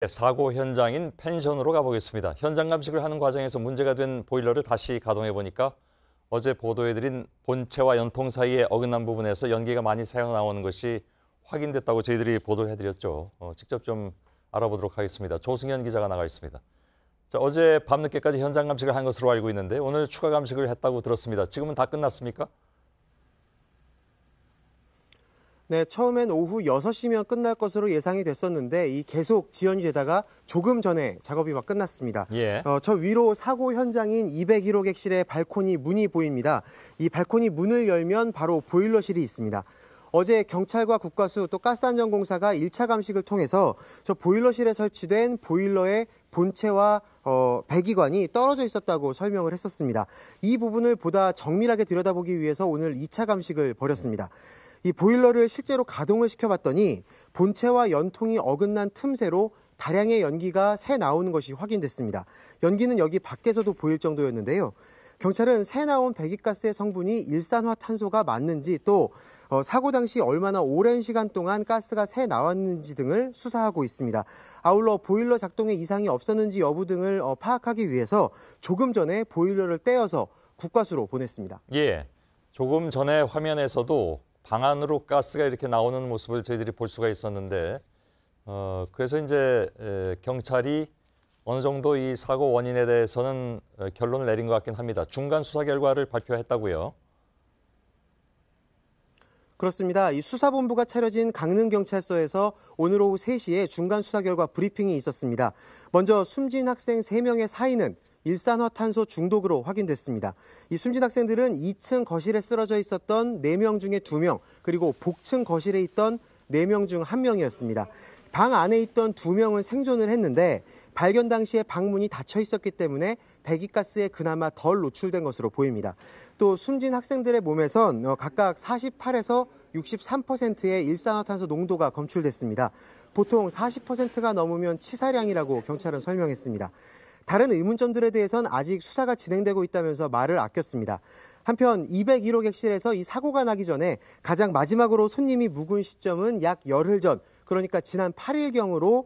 사고 현장인 펜션으로 가보겠습니다. 현장 감식을 하는 과정에서 문제가 된 보일러를 다시 가동해 보니까 어제 보도해드린 본체와 연통 사이에 어긋난 부분에서 연기가 많이 새어 나오는 것이 확인됐다고 저희들이 보도를 해드렸죠. 직접 좀 알아보도록 하겠습니다. 조승현 기자가 나가 있습니다. 자, 어제 밤늦게까지 현장 감식을 한 것으로 알고 있는데 오늘 추가 감식을 했다고 들었습니다. 지금은 다 끝났습니까? 네, 처음엔 오후 6시면 끝날 것으로 예상이 됐었는데 이 계속 지연이 되다가 조금 전에 작업이 막 끝났습니다. 예. 저 위로 사고 현장인 201호 객실의 발코니 문이 보입니다. 이 발코니 문을 열면 바로 보일러실이 있습니다. 어제 경찰과 국가수 또 가스안전공사가 1차 감식을 통해서 저 보일러실에 설치된 보일러의 본체와 배기관이 떨어져 있었다고 설명을 했었습니다. 이 부분을 보다 정밀하게 들여다보기 위해서 오늘 2차 감식을 벌였습니다. 이 보일러를 실제로 가동을 시켜봤더니 본체와 연통이 어긋난 틈새로 다량의 연기가 새 나오는 것이 확인됐습니다. 연기는 여기 밖에서도 보일 정도였는데요. 경찰은 새 나온 배기가스의 성분이 일산화탄소가 맞는지 또 사고 당시 얼마나 오랜 시간 동안 가스가 새 나왔는지 등을 수사하고 있습니다. 아울러 보일러 작동에 이상이 없었는지 여부 등을 파악하기 위해서 조금 전에 보일러를 떼어서 국과수로 보냈습니다. 예, 조금 전에 화면에서도 방 안으로 가스가 이렇게 나오는 모습을 저희들이 볼 수가 있었는데 그래서 이제 경찰이 어느 정도 이 사고 원인에 대해서는 결론을 내린 것 같긴 합니다. 중간 수사 결과를 발표했다고요? 그렇습니다. 이 수사본부가 차려진 강릉경찰서에서 오늘 오후 3시에 중간 수사 결과 브리핑이 있었습니다. 먼저 숨진 학생 3명의 사인은 일산화탄소 중독으로 확인됐습니다. 이 숨진 학생들은 2층 거실에 쓰러져 있었던 4명 중에 2명, 그리고 복층 거실에 있던 4명 중 1명이었습니다. 방 안에 있던 2명은 생존을 했는데 발견 당시에 방문이 닫혀 있었기 때문에 배기가스에 그나마 덜 노출된 것으로 보입니다. 또 숨진 학생들의 몸에선 각각 48에서 63%의 일산화탄소 농도가 검출됐습니다. 보통 40%가 넘으면 치사량이라고 경찰은 설명했습니다. 다른 의문점들에 대해서는 아직 수사가 진행되고 있다면서 말을 아꼈습니다. 한편 201호 객실에서 이 사고가 나기 전에 가장 마지막으로 손님이 묵은 시점은 약 열흘 전, 그러니까 지난 8일경으로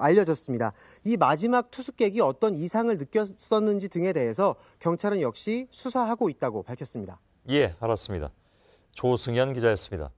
알려졌습니다. 이 마지막 투숙객이 어떤 이상을 느꼈었는지 등에 대해서 경찰은 역시 수사하고 있다고 밝혔습니다. 예, 알았습니다. 조승현 기자였습니다.